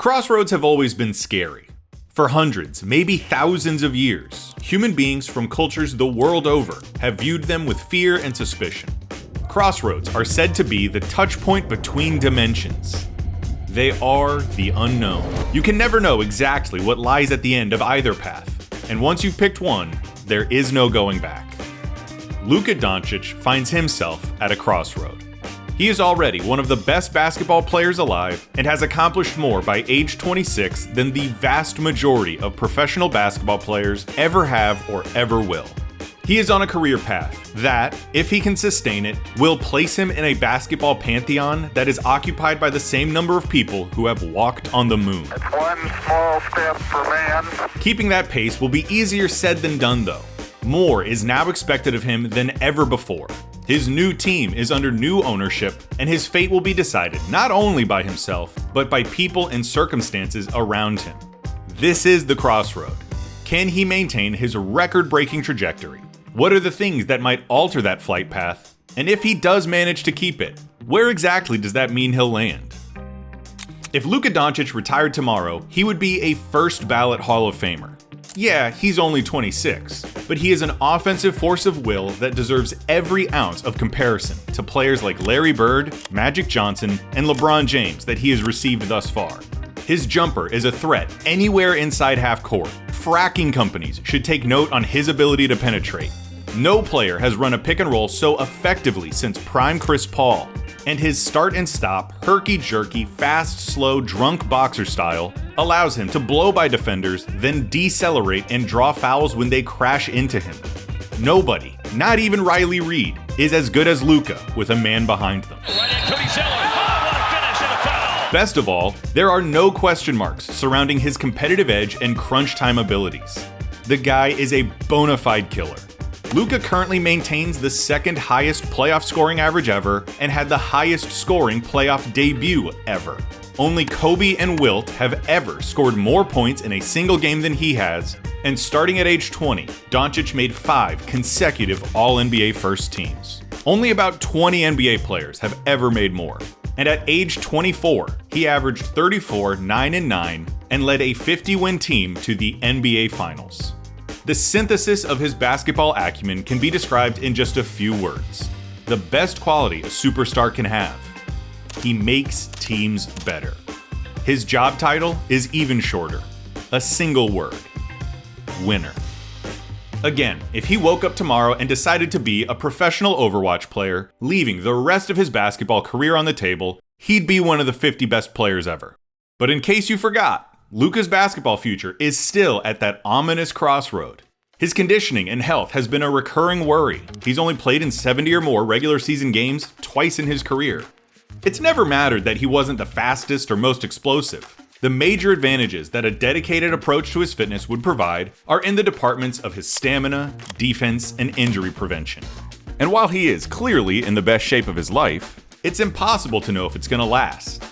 Crossroads have always been scary. For hundreds, maybe thousands of years, human beings from cultures the world over have viewed them with fear and suspicion. Crossroads are said to be the touch point between dimensions. They are the unknown. You can never know exactly what lies at the end of either path, and once you've picked one, there is no going back. Luka Doncic finds himself at a crossroad. He is already one of the best basketball players alive and has accomplished more by age 26 than the vast majority of professional basketball players ever have or ever will. He is on a career path that, if he can sustain it, will place him in a basketball pantheon that is occupied by the same number of people who have walked on the moon. It's one small step for man. Keeping that pace will be easier said than done though. More is now expected of him than ever before. His new team is under new ownership, and his fate will be decided not only by himself, but by people and circumstances around him. This is the crossroad. Can he maintain his record-breaking trajectory? What are the things that might alter that flight path? And if he does manage to keep it, where exactly does that mean he'll land? If Luka Doncic retired tomorrow, he would be a first-ballot Hall of Famer. Yeah, he's only 26, but he is an offensive force of will that deserves every ounce of comparison to players like Larry Bird, Magic Johnson, and LeBron James that he has received thus far. His jumper is a threat anywhere inside half court. Fracking companies should take note on his ability to penetrate. No player has run a pick and roll so effectively since prime Chris Paul, and his start and stop, herky-jerky, fast-slow, drunk boxer style allows him to blow by defenders, then decelerate and draw fouls when they crash into him. Nobody, not even Riley Reid, is as good as Luka with a man behind them. Best of all, there are no question marks surrounding his competitive edge and crunch time abilities. The guy is a bona fide killer. Luka currently maintains the second highest playoff scoring average ever and had the highest scoring playoff debut ever. Only Kobe and Wilt have ever scored more points in a single game than he has, and starting at age 20, Doncic made 5 consecutive All-NBA first teams. Only about 20 NBA players have ever made more. And at age 24, he averaged 34, 9-9, and led a 50-win team to the NBA Finals. The synthesis of his basketball acumen can be described in just a few words. The best quality a superstar can have. He makes teams better. His job title is even shorter. A single word. Winner. Again, if he woke up tomorrow and decided to be a professional Overwatch player, leaving the rest of his basketball career on the table, he'd be one of the 50 best players ever. But in case you forgot, Luka's basketball future is still at that ominous crossroad. His conditioning and health has been a recurring worry. He's only played in 70 or more regular season games twice in his career. It's never mattered that he wasn't the fastest or most explosive. The major advantages that a dedicated approach to his fitness would provide are in the departments of his stamina, defense, and injury prevention. And while he is clearly in the best shape of his life, it's impossible to know if it's going to last.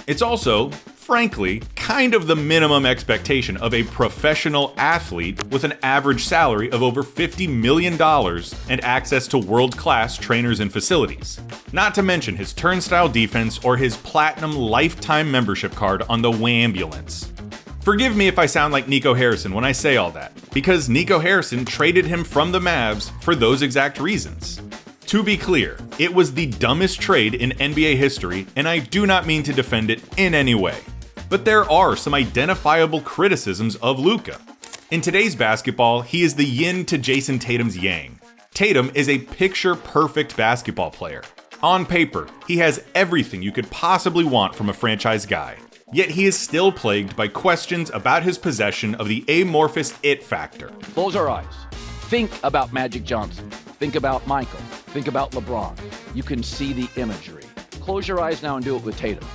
It's also, frankly, kind of the minimum expectation of a professional athlete with an average salary of over $50 million and access to world-class trainers and facilities. Not to mention his turnstile defense or his platinum lifetime membership card on the Wambulance. Forgive me if I sound like Nico Harrison when I say all that, because Nico Harrison traded him from the Mavs for those exact reasons. To be clear, it was the dumbest trade in NBA history, and I do not mean to defend it in any way. But there are some identifiable criticisms of Luka. In today's basketball, he is the yin to Jason Tatum's yang. Tatum is a picture-perfect basketball player. On paper, he has everything you could possibly want from a franchise guy. Yet he is still plagued by questions about his possession of the amorphous it factor. Close our eyes. Think about Magic Johnson. Think about Michael. Think about LeBron. You can see the imagery. Close your eyes now and do it with Tatum.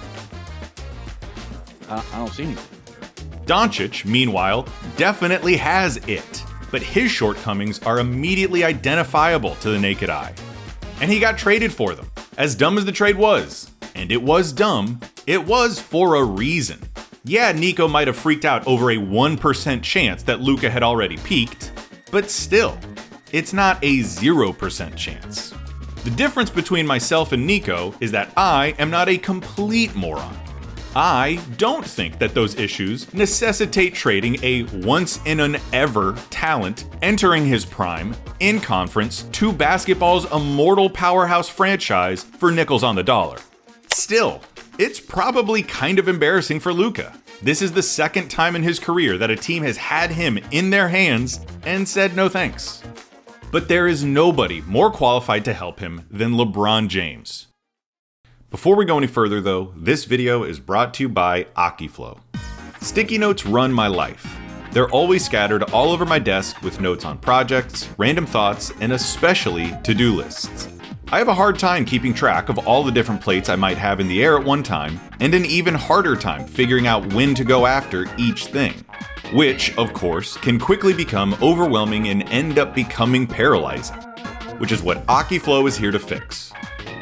I don't see anything. Doncic, meanwhile, definitely has it, but his shortcomings are immediately identifiable to the naked eye. And he got traded for them. As dumb as the trade was, and it was dumb, it was for a reason. Yeah, Nico might have freaked out over a 1% chance that Luka had already peaked, but still, it's not a 0% chance. The difference between myself and Nico is that I am not a complete moron. I don't think that those issues necessitate trading a once-in-an-ever talent entering his prime in conference to basketball's immortal powerhouse franchise for nickels on the dollar. Still, it's probably kind of embarrassing for Luka. This is the second time in his career that a team has had him in their hands and said no thanks. But there is nobody more qualified to help him than LeBron James. Before we go any further though, this video is brought to you by Akiflow. Sticky notes run my life. They're always scattered all over my desk with notes on projects, random thoughts, and especially to-do lists. I have a hard time keeping track of all the different plates I might have in the air at one time, and an even harder time figuring out when to go after each thing. Which, of course, can quickly become overwhelming and end up becoming paralyzing. Which is what Akiflow is here to fix.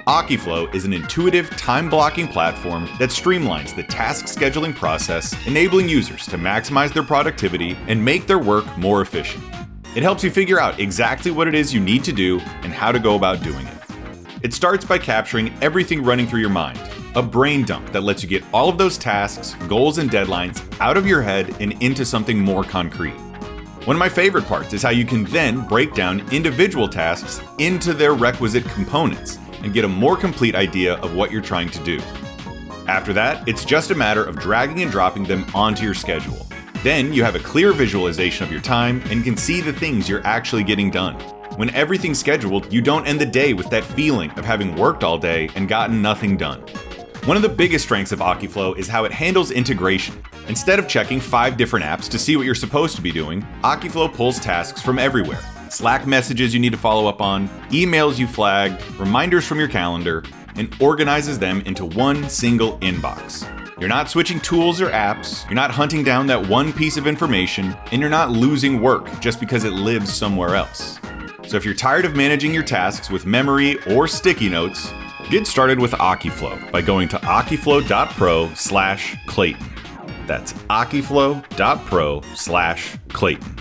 Akiflow is an intuitive, time-blocking platform that streamlines the task scheduling process, enabling users to maximize their productivity and make their work more efficient. It helps you figure out exactly what it is you need to do and how to go about doing it. It starts by capturing everything running through your mind, a brain dump that lets you get all of those tasks, goals, and deadlines out of your head and into something more concrete. One of my favorite parts is how you can then break down individual tasks into their requisite components and get a more complete idea of what you're trying to do. After that, it's just a matter of dragging and dropping them onto your schedule. Then you have a clear visualization of your time and can see the things you're actually getting done. When everything's scheduled, you don't end the day with that feeling of having worked all day and gotten nothing done. One of the biggest strengths of Akiflow is how it handles integration. Instead of checking 5 different apps to see what you're supposed to be doing, Akiflow pulls tasks from everywhere. Slack messages you need to follow up on, emails you flagged, reminders from your calendar, and organizes them into one single inbox. You're not switching tools or apps, you're not hunting down that one piece of information, and you're not losing work just because it lives somewhere else. So if you're tired of managing your tasks with memory or sticky notes, get started with Akiflow by going to akiflow.pro/Clayton. That's akiflow.pro/Clayton.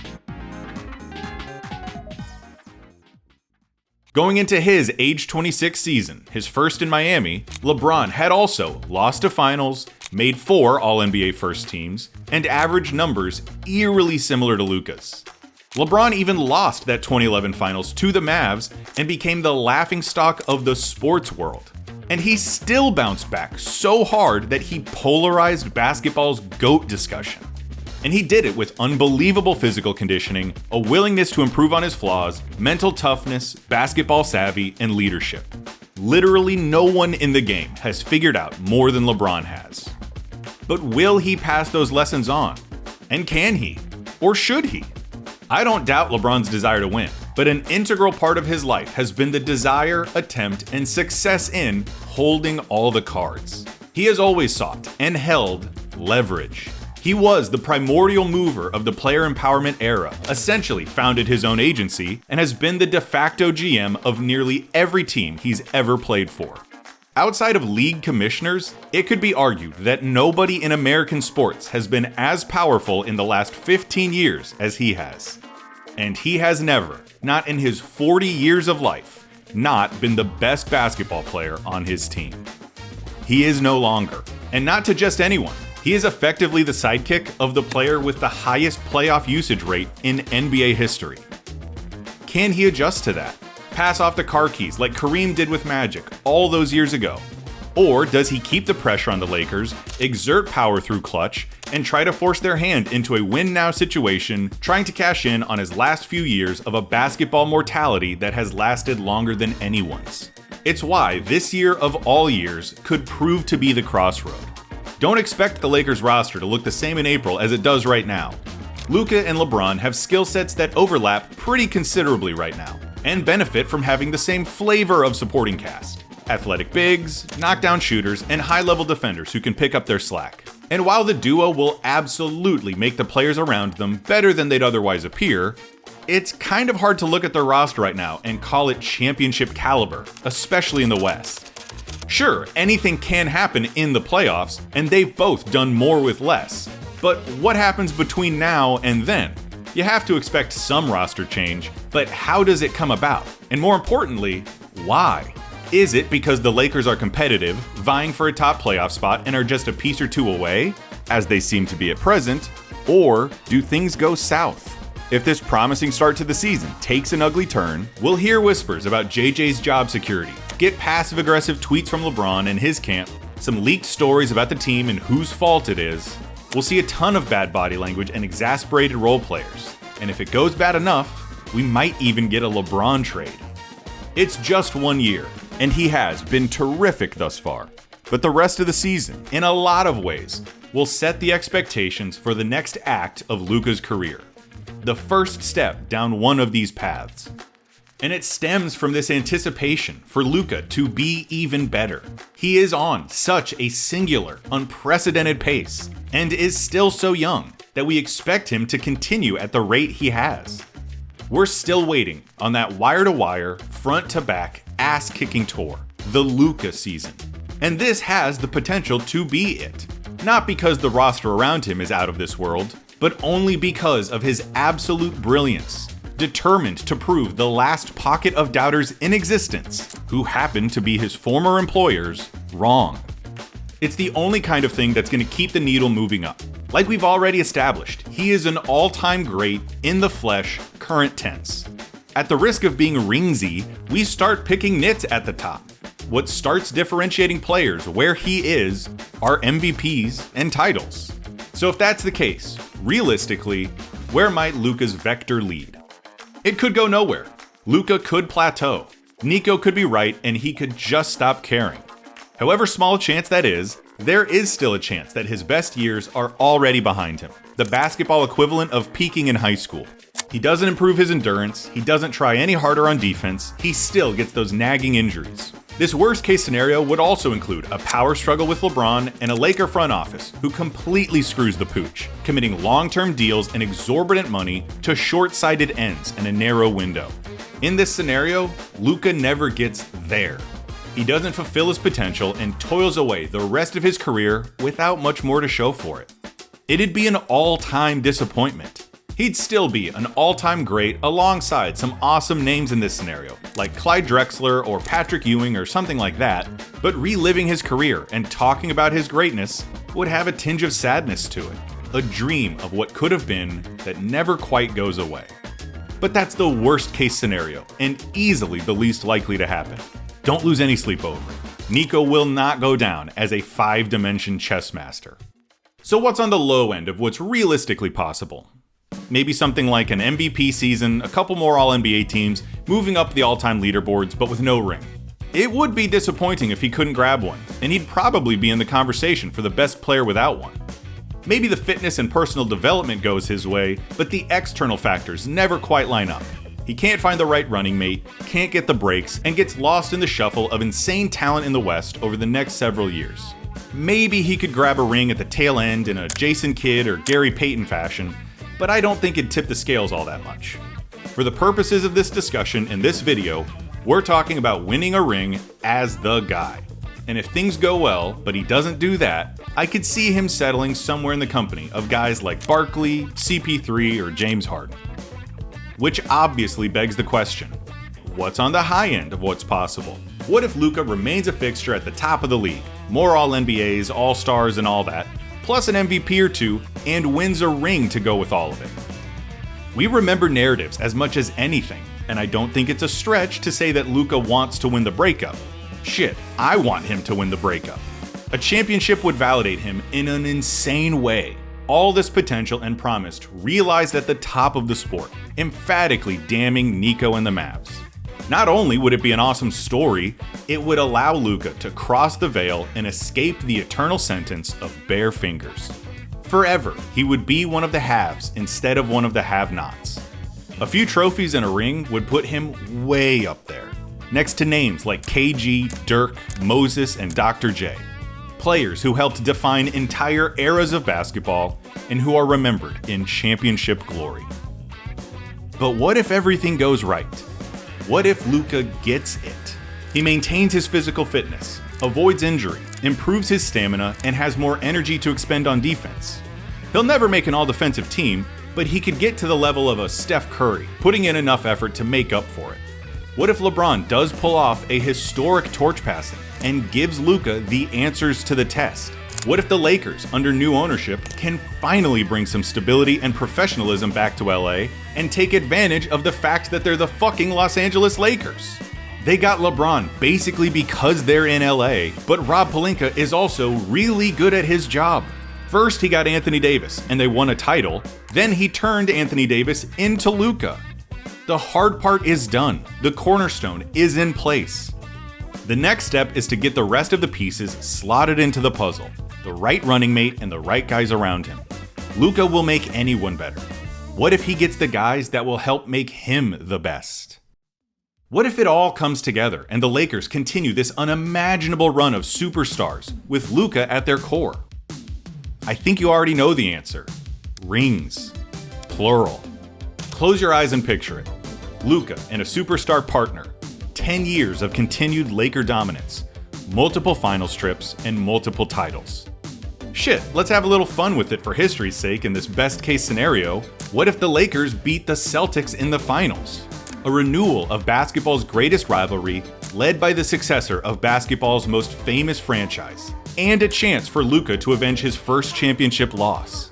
Going into his age 26 season, his first in Miami, LeBron had also lost to finals, made 4 All-NBA first teams, and averaged numbers eerily similar to Luka's. LeBron even lost that 2011 finals to the Mavs and became the laughingstock of the sports world. And he still bounced back so hard that he polarized basketball's GOAT discussion. And he did it with unbelievable physical conditioning, a willingness to improve on his flaws, mental toughness, basketball savvy, and leadership. Literally no one in the game has figured out more than LeBron has. But will he pass those lessons on? And can he? Or should he? I don't doubt LeBron's desire to win, but an integral part of his life has been the desire, attempt, and success in holding all the cards. He has always sought and held leverage. He was the primordial mover of the player empowerment era, essentially founded his own agency, and has been the de facto GM of nearly every team he's ever played for. Outside of league commissioners, it could be argued that nobody in American sports has been as powerful in the last 15 years as he has. And he has never, not in his 40 years of life, not been the best basketball player on his team. He is no longer, and not to just anyone. He is effectively the sidekick of the player with the highest playoff usage rate in NBA history. Can he adjust to that? Pass off the car keys like Kareem did with Magic all those years ago? Or does he keep the pressure on the Lakers, exert power through clutch, and try to force their hand into a win-now situation, trying to cash in on his last few years of a basketball mortality that has lasted longer than anyone's? It's why this year of all years could prove to be the Crossroad. Don't expect the Lakers roster to look the same in April as it does right now. Luka and LeBron have skill sets that overlap pretty considerably right now, and benefit from having the same flavor of supporting cast. Athletic bigs, knockdown shooters, and high-level defenders who can pick up their slack. And while the duo will absolutely make the players around them better than they'd otherwise appear, it's kind of hard to look at their roster right now and call it championship caliber, especially in the West. Sure, anything can happen in the playoffs, and they've both done more with less. But what happens between now and then? You have to expect some roster change, but how does it come about? And more importantly, why? Is it because the Lakers are competitive, vying for a top playoff spot and are just a piece or two away, as they seem to be at present, or do things go south? If this promising start to the season takes an ugly turn, we'll hear whispers about JJ's job security, get passive-aggressive tweets from LeBron and his camp, some leaked stories about the team and whose fault it is. We'll see a ton of bad body language and exasperated role players. And if it goes bad enough, we might even get a LeBron trade. It's just 1 year, and he has been terrific thus far. But the rest of the season, in a lot of ways, will set the expectations for the next act of Luka's career. The first step down one of these paths. And it stems from this anticipation for Luka to be even better. He is on such a singular, unprecedented pace, and is still so young that we expect him to continue at the rate he has. We're still waiting on that wire-to-wire, front-to-back, ass-kicking tour, the Luka season. And this has the potential to be it. Not because the roster around him is out of this world, but only because of his absolute brilliance, determined to prove the last pocket of doubters in existence, who happen to be his former employers, wrong. It's the only kind of thing that's going to keep the needle moving up. Like we've already established, he is an all-time great, in the flesh, current tense. At the risk of being ringsy, we start picking nits at the top. What starts differentiating players where he is are MVPs and titles. So if that's the case, realistically, where might Luka's vector lead? It could go nowhere. Luka could plateau. Nico could be right and he could just stop caring. However small a chance that is, there is still a chance that his best years are already behind him. The basketball equivalent of peaking in high school. He doesn't improve his endurance, he doesn't try any harder on defense, he still gets those nagging injuries. This worst case scenario would also include a power struggle with LeBron and a Laker front office who completely screws the pooch, committing long-term deals and exorbitant money to short-sighted ends in a narrow window. In this scenario, Luka never gets there. He doesn't fulfill his potential and toils away the rest of his career without much more to show for it. It'd be an all-time disappointment. He'd still be an all-time great alongside some awesome names in this scenario, like Clyde Drexler or Patrick Ewing or something like that, but reliving his career and talking about his greatness would have a tinge of sadness to it, a dream of what could have been that never quite goes away. But that's the worst case scenario, and easily the least likely to happen. Don't lose any sleep over it. Nico will not go down as a 5-dimension chess master. So what's on the low end of what's realistically possible? Maybe something like an MVP season, a couple more All-NBA teams, moving up the all-time leaderboards, but with no ring. It would be disappointing if he couldn't grab one, and he'd probably be in the conversation for the best player without one. Maybe the fitness and personal development goes his way, but the external factors never quite line up. He can't find the right running mate, can't get the breaks, and gets lost in the shuffle of insane talent in the West over the next several years. Maybe he could grab a ring at the tail end in a Jason Kidd or Gary Payton fashion, but I don't think it'd tip the scales all that much. For the purposes of this discussion in this video, we're talking about winning a ring as the guy. And if things go well, but he doesn't do that, I could see him settling somewhere in the company of guys like Barkley, CP3, or James Harden. Which obviously begs the question, what's on the high end of what's possible? What if Luka remains a fixture at the top of the league, more All-NBAs, All-Stars, and all that, plus an MVP or two, and wins a ring to go with all of it? We remember narratives as much as anything, and I don't think it's a stretch to say that Luka wants to win the breakup. Shit, I want him to win the breakup. A championship would validate him in an insane way. All this potential and promise realized at the top of the sport, emphatically damning Nico and the Mavs. Not only would it be an awesome story, it would allow Luka to cross the veil and escape the eternal sentence of bare fingers. Forever, he would be one of the haves instead of one of the have-nots. A few trophies and a ring would put him way up there, next to names like KG, Dirk, Moses, and Dr. J. Players who helped define entire eras of basketball and who are remembered in championship glory. But what if everything goes right? What if Luka gets it? He maintains his physical fitness, avoids injury, improves his stamina, and has more energy to expend on defense. He'll never make an all-defensive team, but he could get to the level of a Steph Curry, putting in enough effort to make up for it. What if LeBron does pull off a historic torch passing and gives Luka the answers to the test? What if the Lakers, under new ownership, can finally bring some stability and professionalism back to LA and take advantage of the fact that they're the fucking Los Angeles Lakers? They got LeBron basically because they're in LA, but Rob Pelinka is also really good at his job. First, he got Anthony Davis, and they won a title. Then he turned Anthony Davis into Luka. The hard part is done. The cornerstone is in place. The next step is to get the rest of the pieces slotted into the puzzle. The right running mate and the right guys around him. Luka will make anyone better. What if he gets the guys that will help make him the best? What if it all comes together and the Lakers continue this unimaginable run of superstars with Luka at their core? I think you already know the answer. Rings. Plural. Close your eyes and picture it. Luka and a superstar partner. 10 years of continued Laker dominance. Multiple finals trips and multiple titles. Shit, let's have a little fun with it for history's sake in this best case scenario. What if the Lakers beat the Celtics in the finals? A renewal of basketball's greatest rivalry, led by the successor of basketball's most famous franchise, and a chance for Luka to avenge his first championship loss.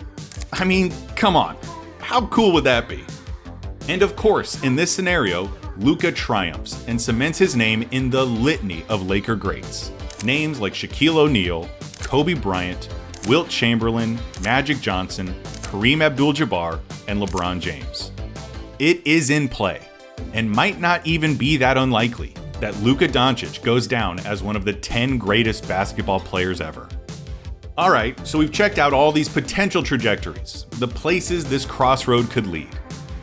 I mean, come on, how cool would that be? And of course, in this scenario, Luka triumphs and cements his name in the litany of Laker greats. Names like Shaquille O'Neal, Kobe Bryant, Wilt Chamberlain, Magic Johnson, Kareem Abdul-Jabbar, and LeBron James. It is in play, and might not even be that unlikely, that Luka Doncic goes down as one of the 10 greatest basketball players ever. Alright, so we've checked out all these potential trajectories, the places this crossroad could lead.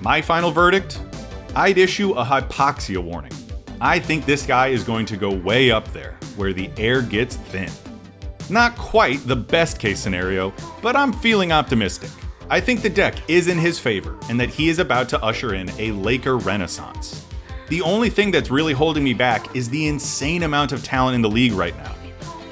My final verdict? I'd issue a hypoxia warning. I think this guy is going to go way up there, where the air gets thin. Not quite the best case scenario, but I'm feeling optimistic. I think the deck is in his favor, and that he is about to usher in a Laker renaissance. The only thing that's really holding me back is the insane amount of talent in the league right now.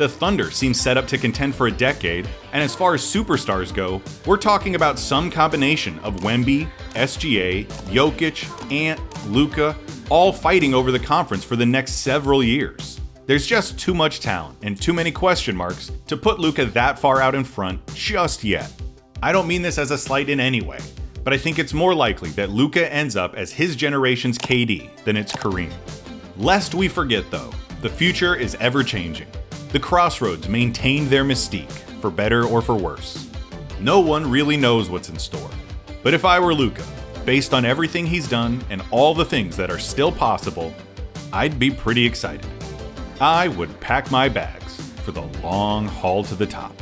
The Thunder seems set up to contend for a decade, and as far as superstars go, we're talking about some combination of Wemby, SGA, Jokic, Ant, Luka, all fighting over the conference for the next several years. There's just too much talent and too many question marks to put Luka that far out in front just yet. I don't mean this as a slight in any way, but I think it's more likely that Luka ends up as his generation's KD than it's Kareem. Lest we forget though, the future is ever changing. The Crossroads maintained their mystique, for better or for worse. No one really knows what's in store. But if I were Luka, based on everything he's done and all the things that are still possible, I'd be pretty excited. I would pack my bags for the long haul to the top.